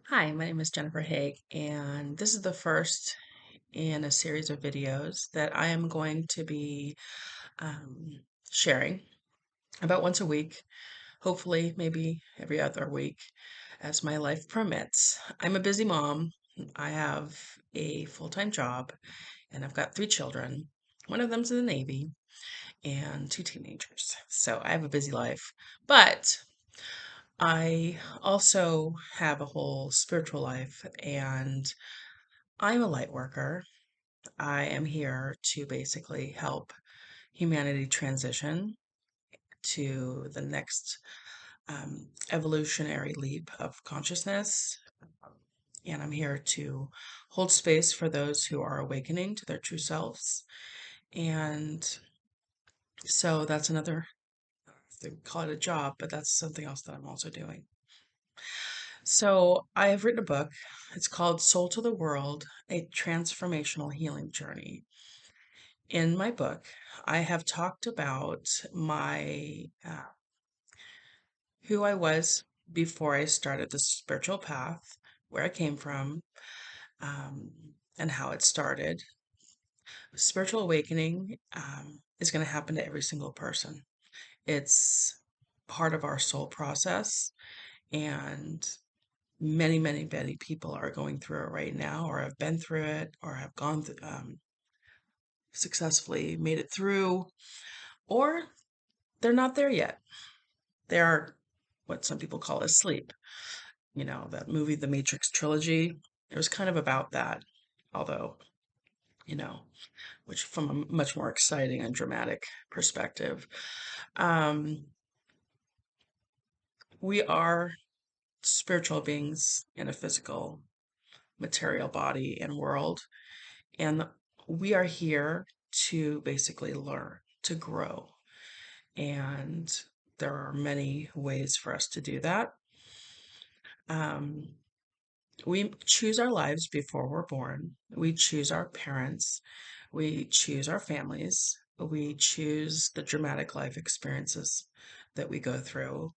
Hi, my name is Jennifer Haig, and this is the first in a series of videos that I am going to be um, sharing about once a week, hopefully, maybe every other week, as my life permits. I'm a busy mom. I have a full-time job, and I've got three children. One of them's in the Navy, and two teenagers. So I have a busy life. But I also have a whole spiritual life, and I'm a light worker. I am here to basically help humanity transition to the next evolutionary leap of consciousness. And I'm here to hold space for those who are awakening to their true selves. And so that's another, they call it a job, but that's something else that I'm also doing. So I have written a book. It's called Soul to the World, a Transformational Healing Journey. In my book, I have talked about my who I was before I started the spiritual path, where I came from, um, and how it started. Spiritual awakening is going to happen to every single person. It's part of our soul process, and many people are going through it right now, or have been through it, or have gone successfully made it through, or they're not there yet. They're what some people call asleep. You know, that movie, The Matrix trilogy, it was kind of about that, although, you know, which from a much more exciting and dramatic perspective. Um, we are spiritual beings in a physical, material body and world, and we are here to basically learn, to grow. And there are many ways for us to do that. Um, we choose our lives before we're born. We choose our parents. We choose our families. We choose the dramatic life experiences that we go through.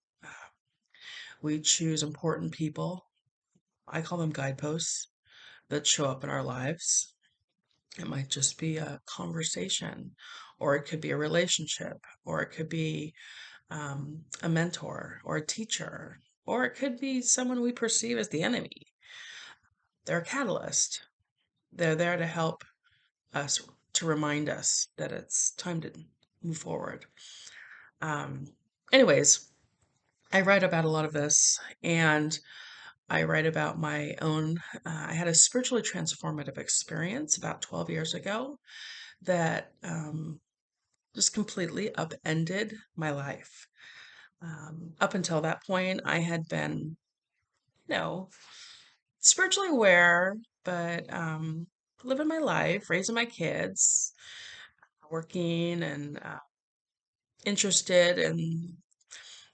We choose important people. I call them guideposts that show up in our lives. It might just be a conversation, or it could be a relationship, or it could be a mentor or a teacher, or it could be someone we perceive as the enemy. They're a catalyst. They're there to help us, to remind us that it's time to move forward. Um, Anyways, I write about a lot of this, and I write about my own. I had a spiritually transformative experience about 12 years ago that just completely upended my life. Up until that point, I had been, you know, spiritually aware, but living my life, raising my kids, working, and interested in,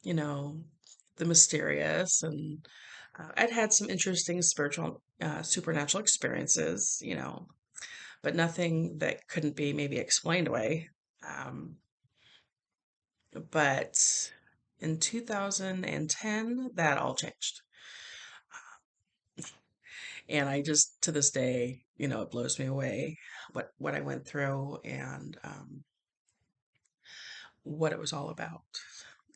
you know, the mysterious. And I'd had some interesting spiritual, supernatural experiences, but nothing that couldn't be maybe explained away. Um, but in 2010, that all changed. And I just, to this day, it blows me away what I went through, and what it was all about.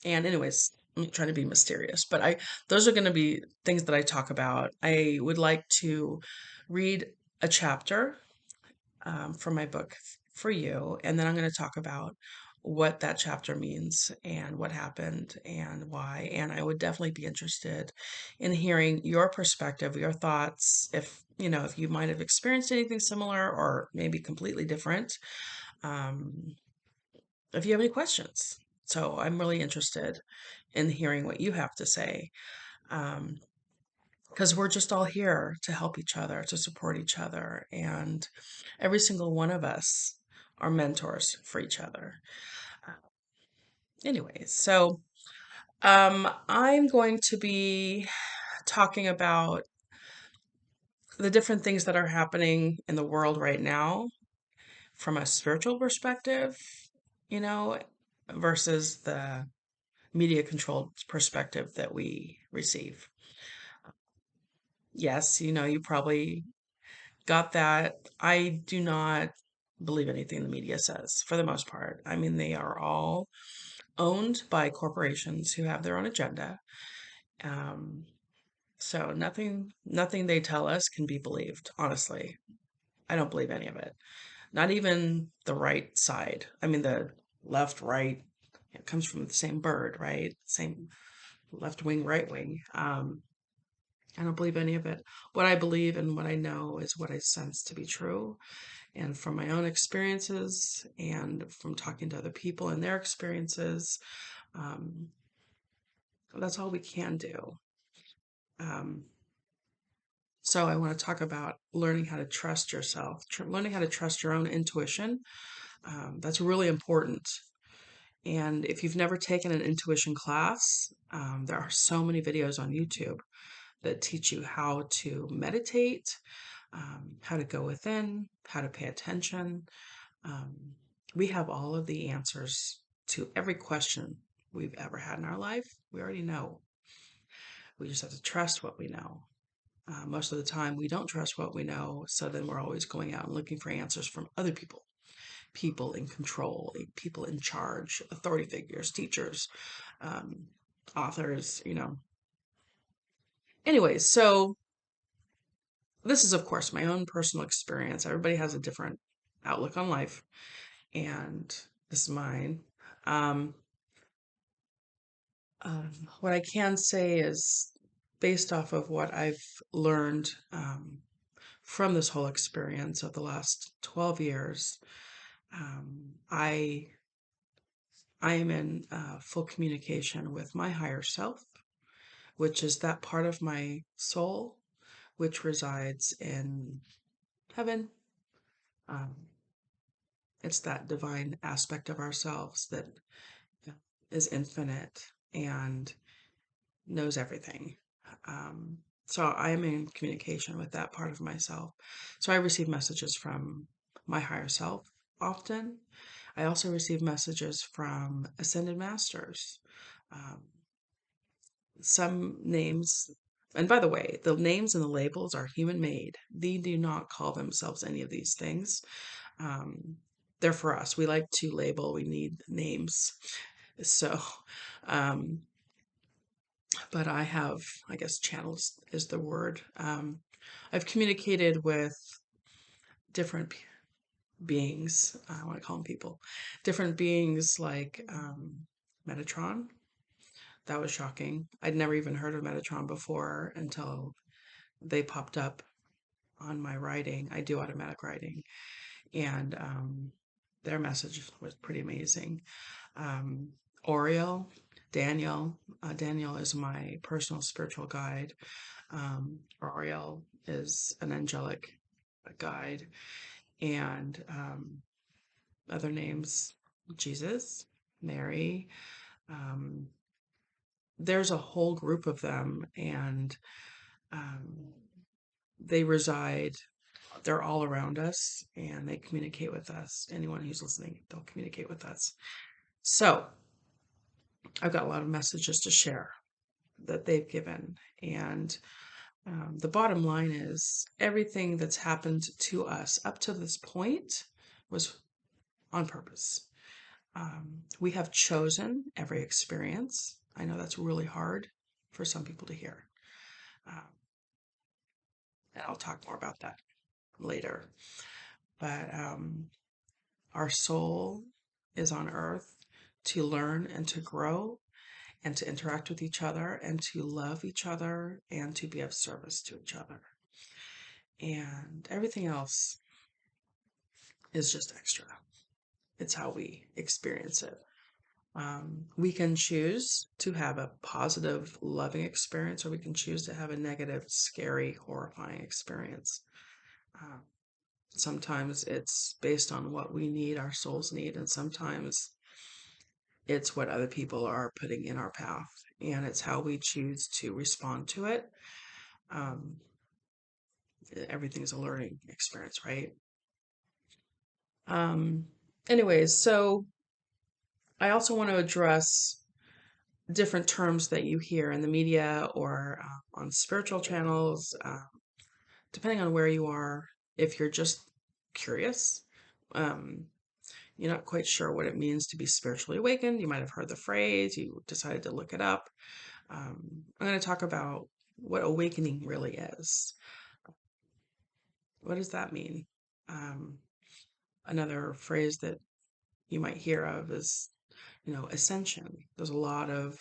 And anyways, I'm trying to be mysterious, but those are going to be things that I talk about. I would like to read a chapter from my book for you, and then I'm going to talk about what that chapter means and what happened and why. And I would definitely be interested in hearing your perspective, your thoughts, if you might have experienced anything similar or maybe completely different. Um, if you have any questions. So I'm really interested in hearing what you have to say. Because we're just all here to help each other, to support each other. And every single one of us are mentors for each other. Uh, Anyways, so I'm going to be talking about the different things that are happening in the world right now from a spiritual perspective, you know, versus the media controlled perspective that we receive. Yes, you probably got that. I do not believe anything the media says for the most part. I mean, they are all owned by corporations who have their own agenda. Um, so nothing they tell us can be believed, honestly. I don't believe any of it. Not even the right side. I mean, the left, right, it comes from the same bird, right? Same left wing, right wing. I don't believe any of it. What I believe and what I know is what I sense to be true. And from my own experiences and from talking to other people and their experiences, um, that's all we can do. Um, so I want to talk about learning how to trust yourself, learning how to trust your own intuition. That's really important. And if you've never taken an intuition class, there are so many videos on YouTube that teach you how to meditate, how to go within, how to pay attention. Um, we have all of the answers to every question we've ever had in our life. We already know. We just have to trust what we know. Most of the time, we don't trust what we know, so then we're always going out and looking for answers from other people, people in control, people in charge, authority figures, teachers, um, authors. Anyways, so this is, of course, my own personal experience. Everybody has a different outlook on life, and this is mine. Um, what I can say is based off of what I've learned from this whole experience of the last 12 years, I am in full communication with my higher self, which is that part of my soul which resides in heaven. Um, it's that divine aspect of ourselves that is infinite and knows everything. Um, so I am in communication with that part of myself. So I receive messages from my higher self often. I also receive messages from ascended masters. Um, some names, and by the way, the names and the labels are human made. They do not call themselves any of these things. Um, they're for us. We like to label, we need names. So, um, but I have, I guess, channels is the word. I've communicated with different beings. I want to call them people. Different beings like Metatron. That was shocking. I'd never even heard of Metatron before until they popped up on my writing. I do automatic writing, and their message was pretty amazing. Um, Oriel, Daniel. Daniel is my personal spiritual guide. Ariel is an angelic guide, and other names Jesus, Mary. Um, there's a whole group of them, and um, they reside, they're all around us, and they communicate with us. Anyone who's listening, they'll communicate with us. So I've got a lot of messages to share that they've given, and the bottom line is everything that's happened to us up to this point was on purpose. We have chosen every experience. I know that's really hard for some people to hear. Um, and I'll talk more about that later. But our soul is on earth to learn and to grow and to interact with each other and to love each other and to be of service to each other. And everything else is just extra. It's how we experience it. We can choose to have a positive, loving experience, or we can choose to have a negative, scary, horrifying experience. Um, Sometimes it's based on what we need, our souls need, and sometimes it's what other people are putting in our path, and it's how we choose to respond to it. Um, Everything's a learning experience, right? Um, Anyways, so I also want to address different terms that you hear in the media or on spiritual channels, depending on where you are. If you're just curious, um, you're not quite sure what it means to be spiritually awakened, you might have heard the phrase, you decided to look it up. I'm going to talk about what awakening really is. What does that mean? Um, Another phrase that you might hear of is, ascension. There's a lot of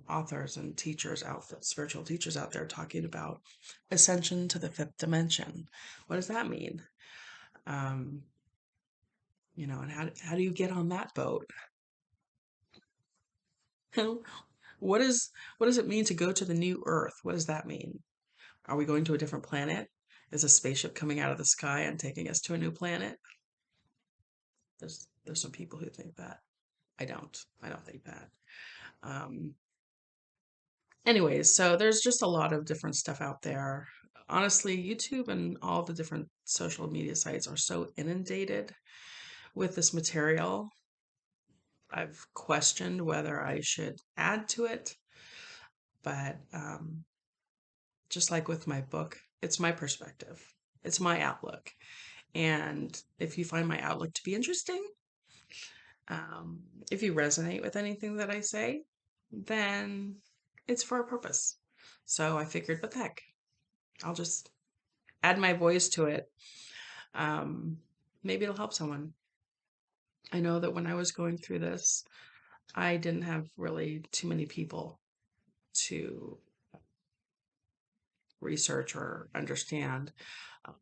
authors and teachers out there, spiritual teachers out there talking about ascension to the fifth dimension. What does that mean? Um, and how do you get on that boat? What is what does it mean to go to the new Earth? What does that mean? Are we going to a different planet? Is a spaceship coming out of the sky and taking us to a new planet? There's some people who think that. I don't. I don't think that. Um, Anyways, so there's just a lot of different stuff out there. Honestly, YouTube and all the different social media sites are so inundated with this material. I've questioned whether I should add to it, but just like with my book, it's my perspective, it's my outlook. And if you find my outlook to be interesting, um, if you resonate with anything that I say, then it's for a purpose. So I figured, what the heck? I'll just add my voice to it. Um, Maybe it'll help someone. I know that when I was going through this, I didn't have really too many people to research or understand. Um,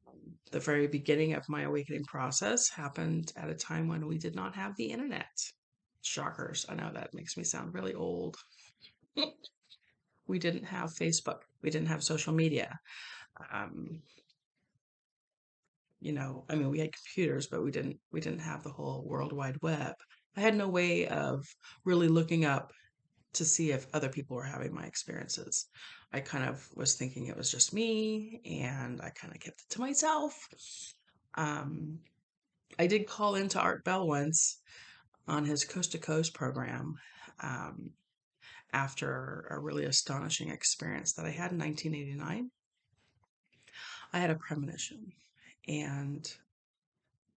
the very beginning of my awakening process happened at a time when we did not have the internet. Shockers. I know that makes me sound really old. We didn't have Facebook. We didn't have social media. Um, I mean, we had computers, but we didn't have the whole World Wide Web. I had no way of really looking up to see if other people were having my experiences. I kind of was thinking it was just me, and I kind of kept it to myself. Um, I did call into Art Bell once on his Coast to Coast program, um, after a really astonishing experience that I had in 1989. I had a premonition, and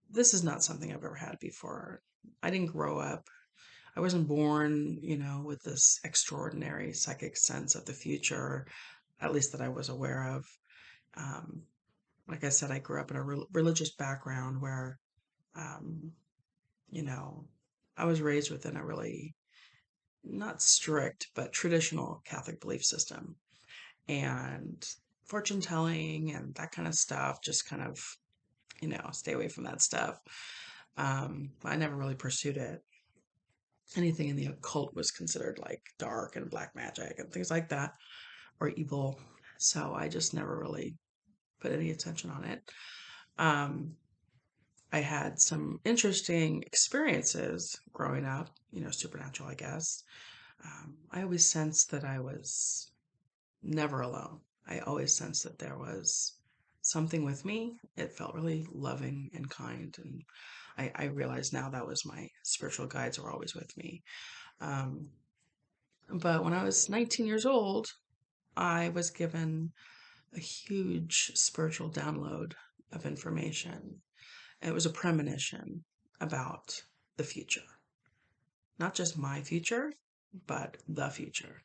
this is not something I've ever had before. I didn't grow up. I wasn't born, with this extraordinary psychic sense of the future, at least that I was aware of. Um, like I said, I grew up in a religious background where, um, you know, I was raised within a really not strict, but traditional Catholic belief system. And fortune telling and that kind of stuff, just kind of, stay away from that stuff. I never really pursued it. Anything in the occult was considered like dark and black magic and things like that, or evil. So I just never really put any attention on it. Um, I had some interesting experiences growing up, supernatural, I guess. I always sensed that I was never alone. I always sensed that there was something with me. It felt really loving and kind. And I realize now that was my spiritual guides were always with me. Um, but when I was 19 years old, I was given a huge spiritual download of information. It was a premonition about the future. Not just my future, but the future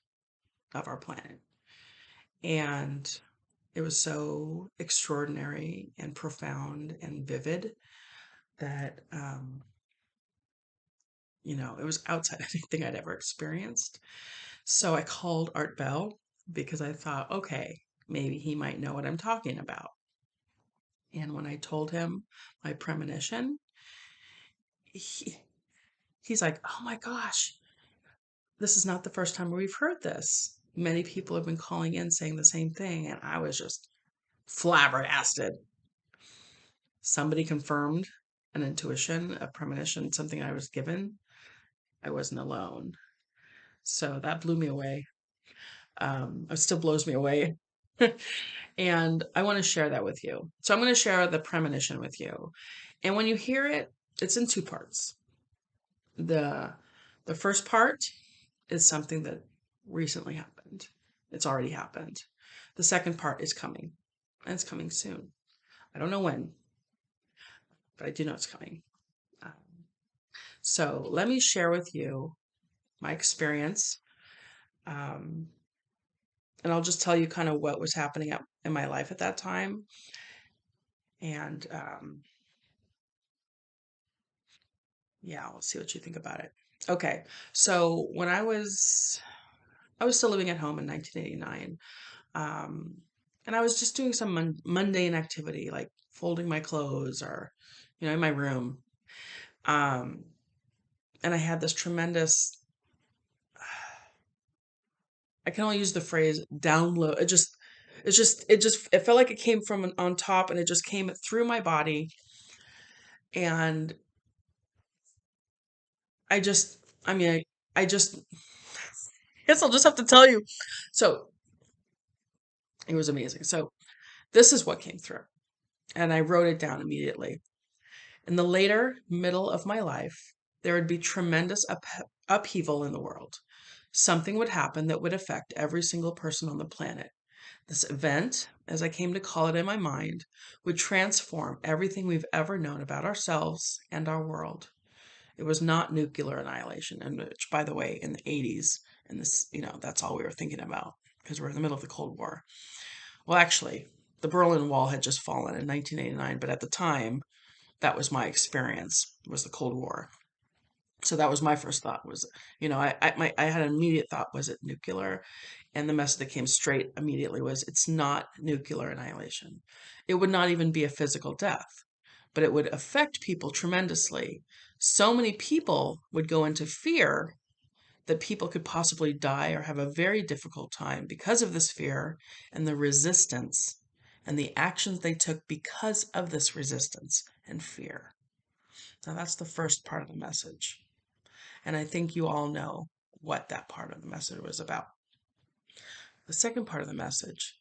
of our planet. And it was so extraordinary and profound and vivid that, it was outside anything I'd ever experienced. So I called Art Bell because I thought, okay, maybe he might know what I'm talking about. And when I told him my premonition, he, he's like, oh my gosh, this is not the first time we've heard this. Many people have been calling in saying the same thing, and I was just flabbergasted. Somebody confirmed an intuition, a premonition, something I was given. I wasn't alone. So that blew me away. It still blows me away. And I want to share that with you. So I'm going to share the premonition with you. And when you hear it, it's in two parts. The the first part is something that recently happened. It's already happened. The second part is coming, and it's coming soon. I don't know when, but I do know it's coming. Um, so let me share with you my experience, um, and I'll just tell you kind of what was happening in my life at that time, and yeah, we'll see what you think about it. Okay, so when I was still living at home in 1989. Um, and I was just doing some mundane activity like folding my clothes or, in my room. Um, and I had this tremendous, I can only use the phrase download. It felt like it came from on top and it just came through my body. And I just, I mean, I just, guess I'll just have to tell you. So it was amazing. So this is what came through. And I wrote it down immediately. In the later middle of my life, there would be tremendous upheaval in the world. Something would happen that would affect every single person on the planet. This event, as I came to call it in my mind, would transform everything we've ever known about ourselves and our world. It was not nuclear annihilation, and which, by the way, in the 80s, and this, that's all we were thinking about because we're in the middle of the Cold War. Well, actually, the Berlin Wall had just fallen in 1989, but at the time, that was my experience, was the Cold War. So that was my first thought was, I had an immediate thought, was it nuclear? And the message that came straight immediately was, it's not nuclear annihilation. It would not even be a physical death, but it would affect people tremendously. So many people would go into fear that people could possibly die or have a very difficult time because of this fear and the resistance and the actions they took because of this resistance and fear. Now, that's the first part of the message. And I think you all know what that part of the message was about. The second part of the message,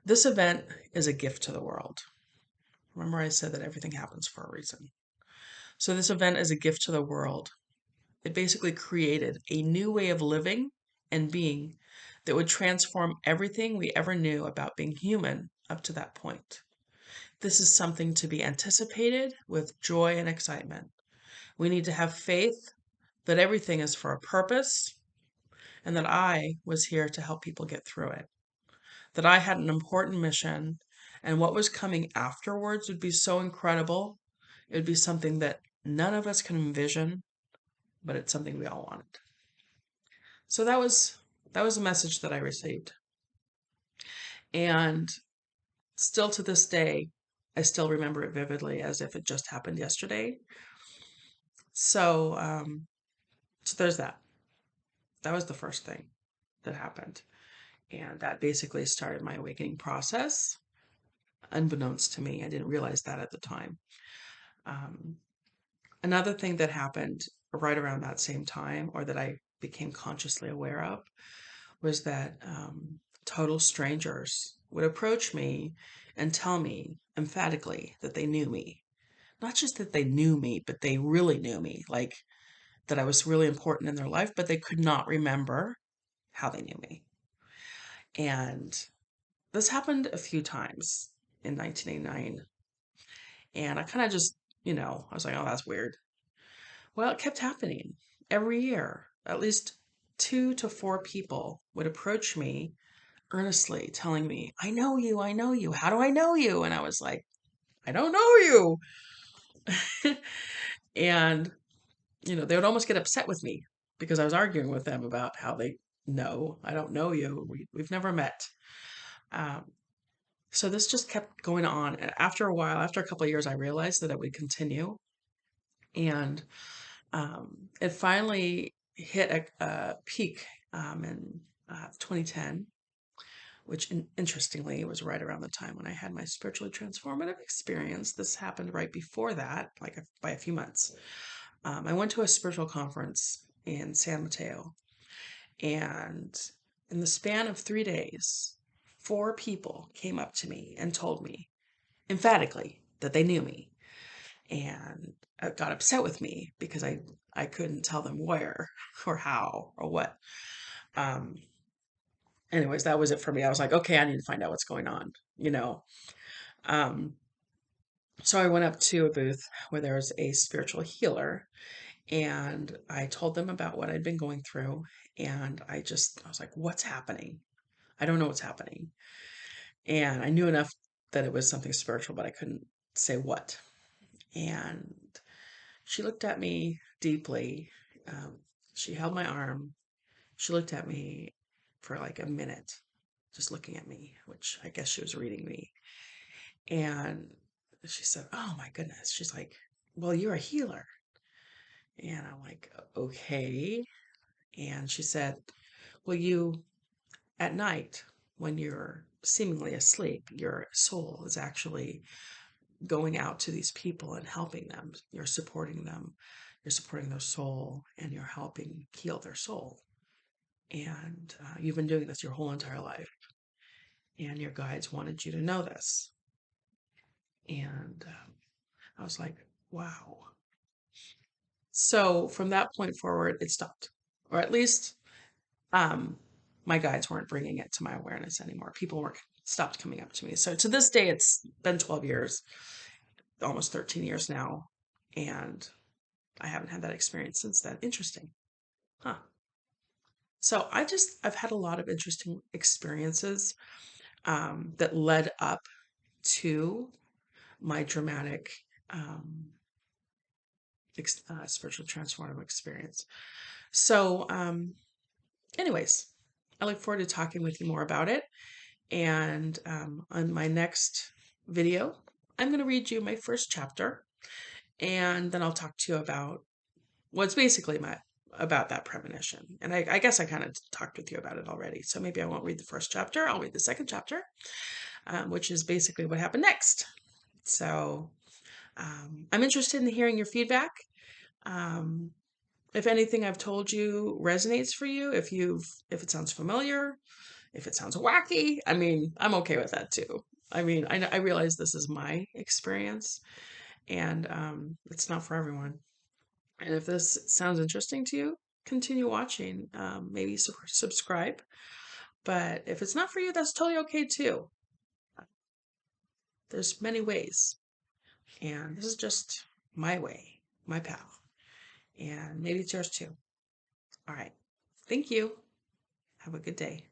this event is a gift to the world. Remember, I said that everything happens for a reason. So, this event is a gift to the world. It basically created a new way of living and being that would transform everything we ever knew about being human up to that point. This is something to be anticipated with joy and excitement. We need to have faith that everything is for a purpose and that I was here to help people get through it. That I had an important mission and what was coming afterwards would be so incredible. It would be something that none of us can envision, but it's something we all wanted. So that was a message that I received. And still to this day, I still remember it vividly as if it just happened yesterday. So, so there's that. That was the first thing that happened. And that basically started my awakening process, unbeknownst to me. I didn't realize that at the time. Um, Another thing that happened right around that same time, or that I became consciously aware of, was that total strangers would approach me and tell me emphatically that they knew me. Not just that they knew me, but they really knew me, like that I was really important in their life, but they could not remember how they knew me. And this happened a few times in 1989. And I kind of just, I was like, oh, that's weird. Well, it kept happening every year. At least 2 to 4 people would approach me earnestly, telling me, I know you, I know you. How do I know you? And I was like, I don't know you. And, they would almost get upset with me because I was arguing with them about how they know I don't know you. We've never met. Um, so this just kept going on. And after a while, after a couple of years, I realized that it would continue. And it finally hit a peak in 2010, which interestingly was right around the time when I had my spiritually transformative experience. This happened right before that, like by a few months. I went to a spiritual conference in San Mateo, and in the span of 3 days, 4 people came up to me and told me emphatically that they knew me and got upset with me because I couldn't tell them where or how or what. Um, anyways, that was it for me. I was like, okay, I need to find out what's going on, you know. Um, so I went up to a booth where there was a spiritual healer, and I told them about what I'd been going through, and I was like, what's happening? I don't know what's happening. And I knew enough that it was something spiritual, but I couldn't say what. And she looked at me deeply. Um, she held my arm. She looked at me for like a minute, just looking at me, which I guess she was reading me. And she said, oh my goodness. She's like, well, you're a healer. And I'm like, okay. And she said, well, at night, when you're seemingly asleep, your soul is actually going out to these people and helping them. You're supporting them. You're supporting their soul and you're helping heal their soul. And you've been doing this your whole entire life. And your guides wanted you to know this. And I was like, wow. So from that point forward, it stopped. Or at least um, my guides weren't bringing it to my awareness anymore. People weren't stopped coming up to me. So to this day, it's been 12 years, almost 13 years now. And I haven't had that experience since then. Interesting. Huh. So I've had a lot of interesting experiences that led up to my dramatic um, spiritual transformative experience. So, anyways, I look forward to talking with you more about it. And on my next video, I'm going to read you my first chapter, and then I'll talk to you about what's basically about that premonition. And I guess I kind of talked with you about it already. So maybe I won't read the first chapter. I'll read the second chapter, which is basically what happened next. So I'm interested in hearing your feedback. Um, if anything I've told you resonates for you, if it sounds familiar, if it sounds wacky, I mean, I'm okay with that too. I mean, I realize this is my experience, and it's not for everyone. And if this sounds interesting to you, continue watching. Maybe subscribe. But if it's not for you, that's totally okay too. There's many ways, and this is just my way, my path, and maybe it's yours too. All right. Thank you. Have a good day.